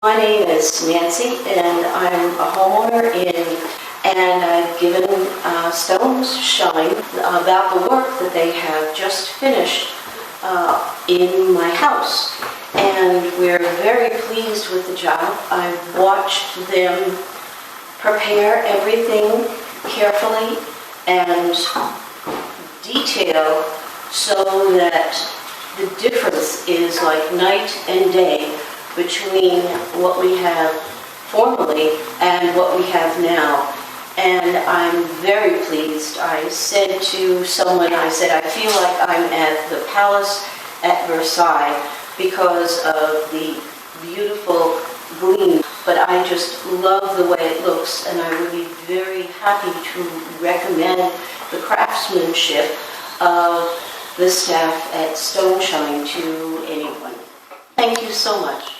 My name is Nancy, and I'm a homeowner and I've given StoneShine about the work that they have just finished in my house. And we're very pleased with the job. I've watched them prepare everything carefully and detail so that the difference is like night and day between what we have formerly and what we have now. And I'm very pleased. I said to someone, I said, I feel like I'm at the palace at Versailles because of the beautiful gleam. But I just love the way it looks, and I would be very happy to recommend the craftsmanship of the staff at StoneShine to anyone. Thank you so much.